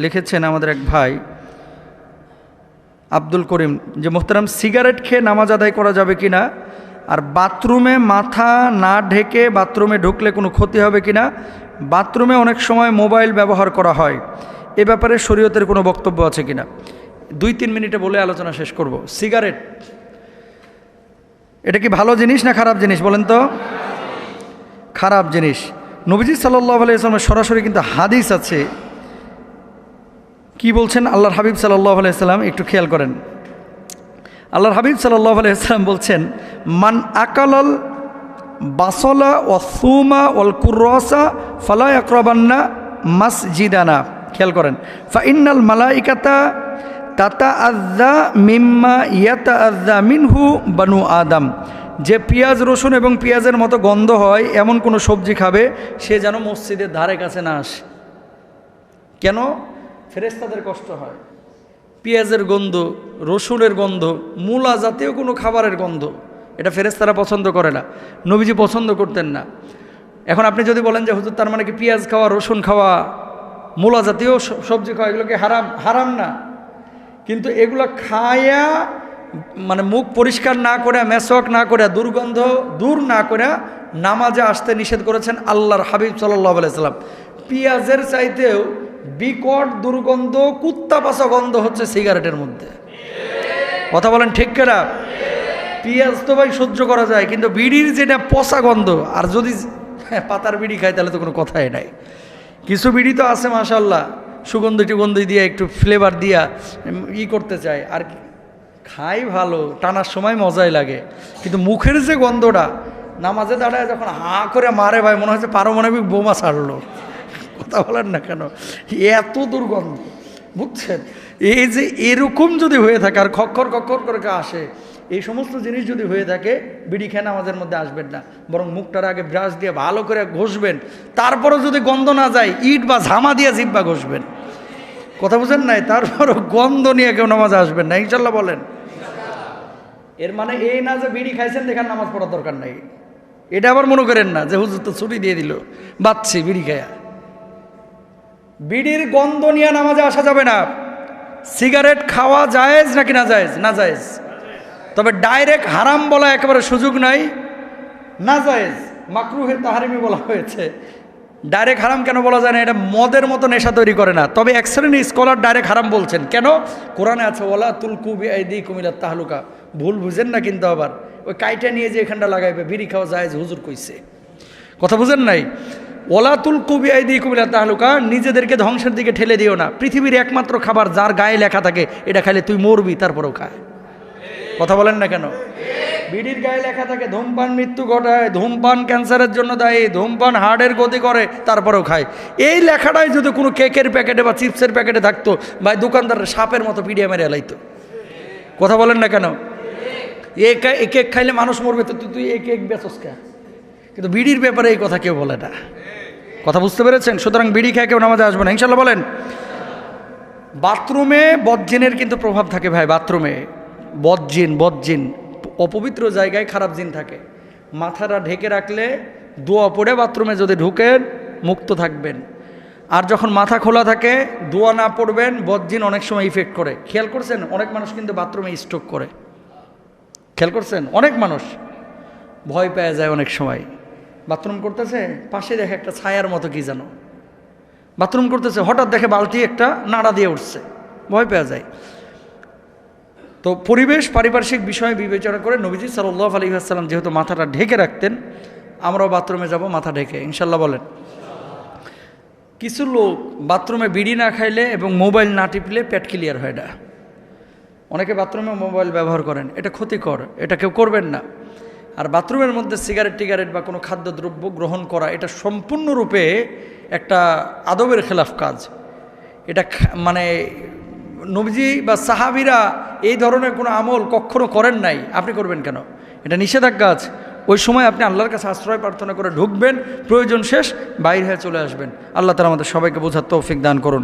লিখেছেন আমাদের এক ভাই আব্দুল করিম, যে মোহতারাম সিগারেট খেয়ে নামাজ আদায় করা যাবে কি না, আর বাথরুমে মাথা না ঢেকে বাথরুমে ঢুকলে কোনো ক্ষতি হবে কি না, বাথরুমে অনেক সময় মোবাইল ব্যবহার করা হয়, এ ব্যাপারে শরীয়তের কোনো বক্তব্য আছে কি না। 2-3 মিনিটে বলে আলোচনা শেষ করব। সিগারেট এটা কি ভালো জিনিস না খারাপ জিনিস বলেন তো? খারাপ জিনিস। নবীজি সাল্লাল্লাহু আলাইহি ওয়াসাল্লামের সরাসরি কিন্তু হাদিস আছে। কি বলছেন আল্লাহর হাবিব সাল্লাল্লাহু আলাইহি ওয়াসাল্লাম, একটু খেয়াল করেন। আল্লাহর হাবিব সাল্লাল্লাহু আলাইহি ওয়াসাল্লাম বলছেন, মান আকালাল বাসলা ওয়া সুমা ওয়াল কুররাসা ফালা ইয়াকরাবান্না মাসজিদানা। খেয়াল করেন, ফা ইন্নাল মালাইকাতা তাতাআযযা মিম্মা ইয়াতাআযযা মিনহু বানু আদম। যে পেঁয়াজ রসুন এবং পেঁয়াজের মতো গন্ধ হয় এমন কোনো সবজি খাবে সে যেন মসজিদের ধারে কাছে না আসে। কেন? ফেরেশতাদের কষ্ট হয়। পেঁয়াজের গন্ধ, রসুনের গন্ধ, মূলা জাতীয় কোনো খাবারের গন্ধ, এটা ফেরেশতারা পছন্দ করে না, নবীজি পছন্দ করতেন না। এখন আপনি যদি বলেন যে হুজুর তার মানে কি পেঁয়াজ খাওয়া, রসুন খাওয়া, মূলা জাতীয় সবজি খাওয়া এগুলোকে হারাম? হারাম না, কিন্তু এগুলো খায়া মানে মুখ পরিষ্কার না করে, মেসওয়াক না করে, দুর্গন্ধ দূর না করে নামাজে আসতে নিষেধ করেছেন আল্লাহর হাবিব সাল্লাল্লাহু আলাইহি ওয়াসাল্লাম। পেঁয়াজের চাইতেও বিকট দুর্গন্ধ, কুত্তা পাছা গন্ধ হচ্ছে সিগারেটের মধ্যে। কথা বলেন ঠিক কিনা? পেঁয়াজ তো ভাই সহ্য করা যায়, কিন্তু বিড়ির যেটা পচা গন্ধ, আর যদি পাতার বিড়ি খায় তাহলে তো কোনো কথাই নাই। কিছু বিড়ি তো আছে মাশাআল্লাহ সুগন্ধি টুগন্ধি দিয়ে একটু ফ্লেভার দিয়া করতে চায়, আর খাই ভালো, টানার সময় মজাই লাগে, কিন্তু মুখের যে গন্ধটা, নামাজে দাঁড়ায় যখন হা করে মারে ভাই মনে হচ্ছে পারমাণবিক বোমা ছাড়লো। কথা বলেন না কেন, এত দুর্গন্ধ, বুঝছেন? এই যে এরকম যদি হয়ে থাকে আর খক্কর খক্কর করে আসে, এই সমস্ত জিনিস যদি হয়ে থাকে, বিড়ি খেয়ে নামাজের মধ্যে আসবেন না, বরং মুখটার আগে ব্রাশ দিয়ে ভালো করে ঘষবেন, তারপরও যদি গন্ধ না যায় ইট বা ঝামা দিয়ে জিব্বা ঘষবেন। কথা বুঝেন নাই? তারপরও গন্ধ নিয়ে কেউ নামাজে আসবেন না, ইনশাল্লাহ বলেন। এর মানে এই না যে বিড়ি খাইছেন দেখার নামাজ পড়ার দরকার নাই, এটা আবার মনে করেন না যে হুজুর তো ছুটি দিয়ে দিল বাচ্চি বিড়ি খায়া। বিড়ির গন্ধ নিয়ে নামাজে আসা যাবে না। সিগারেট খাওয়া জায়েজ নাকি না জায়েজ? না জায়েজ। তবে ডাইরেক্ট হারাম বলা একেবারে সুযোগ নাই, না জায়েজ, মাকরুহে তাহরিমি বলা হয়েছে। ডাইরেক্ট হারাম কেন বলা যায় না? এটা মদের মতো নেশা তৈরি করে না। তবে এক শ্রেণীর স্কলার ডাইরেক্ট হারাম বলছেন। কেন? কোরআনে আছে ওয়ালা তুলকু বিআইদিকুম ইলাত তাহলুকা। ভুল বুঝেন না কিন্তু, আবার ওই কাইটা নিয়ে যে এখানটা লাগাইবে, বিড়ি খাওয়া জায়েজ হুজুর কইছে। কথা বুঝেন নাই? ওয়ালা তুলকু বিআইদিকুম ইলাত তাহলুকা, নিজেদেরকে ধ্বংসের দিকে ঠেলে দিও না। পৃথিবীর একমাত্র খাবার যার গায়ে লেখা থাকে এটা খাইলে তুই মরবি, তারপরেও খায়। কথা বলেন না কেন? বিড়ির গায়ে লেখা থাকে ধূমপান মৃত্যু ঘটায়, ধূমপান ক্যান্সারের জন্য দায়ী, ধূমপান হার্টের গতি করে, তারপরেও খায়। এই লেখাটাই যদি কোনো কেকের প্যাকেটে বা চিপসের প্যাকেটে থাকতো, বা দোকানদারের সাপের মতো পিডিয়া মেরে এলাইতো। কথা বলেন না কেন? এই কেক খাইলে মানুষ মরবে, তো তুই এই কেক বেচস কে? কিন্তু বিড়ির ব্যাপারে এই কথা কেউ বলে না। কথা বুঝতে পেরেছেন? সুতরাং বিড়ি খেয়ে কেউ নামাজে আসবে না, ইনশাল্লাহ বলেন। বাথরুমে বদজিনের কিন্তু প্রভাব থাকে ভাই। বাথরুমে বদজিন অপবিত্র জায়গায় খারাপ জিন থাকে। মাথাটা ঢেকে রাখলে দোয়া পড়ে বাথরুমে যদি ঢুকেন মুক্ত থাকবেন। আর যখন মাথা খোলা থাকে দোয়া না পড়বেন, বদজিন অনেক সময় ইফেক্ট করে। খেয়াল করছেন? অনেক মানুষ কিন্তু বাথরুমে স্ট্রোক করে। খেয়াল করছেন? অনেক মানুষ ভয় পেয়ে যায় অনেক সময়। বাথরুম করতেছে, পাশে দেখে একটা ছায়ার মতো কি যেন, বাথরুম করতেছে, হঠাৎ দেখে বালতি একটা নাড়া দিয়ে উঠছে, ভয় পেয়ে যায়। তো পরিবেশ পারিপার্শ্বিক বিষয় বিবেচনা করে নবীজি সাল্লাল্লাহু আলাইহি ওয়াসাল্লাম যেহেতু মাথাটা ঢেকে রাখতেন, আমরাও বাথরুমে যাব মাথা ঢেকে, ইনশাল্লাহ বলেন। কিছু লোক বাথরুমে বিড়ি না খাইলে এবং মোবাইল না টিপলে পেট ক্লিয়ার হয় না। অনেকে বাথরুমে মোবাইল ব্যবহার করেন, এটা ক্ষতিকর, এটা কেউ করবেন না। আর বাথরুমের মধ্যে সিগারেট বা কোনো খাদ্যদ্রব্য গ্রহণ করা, এটা সম্পূর্ণরূপে একটা আদবের খেলাফ কাজ। এটা মানে নবীজি বা সাহাবীরা এই ধরনের কোনো আমল কখনো করেন নাই, আপনি করবেন কেন? এটা নিষেধাজ্ঞা আছে। ওই সময় আপনি আল্লাহর কাছে আশ্রয় প্রার্থনা করে ঢুকবেন, প্রয়োজন শেষ বাইরে হয়ে চলে আসবেন। আল্লাহ তাআলা আমাদের সবাইকে বোঝার তৌফিক দান করুন।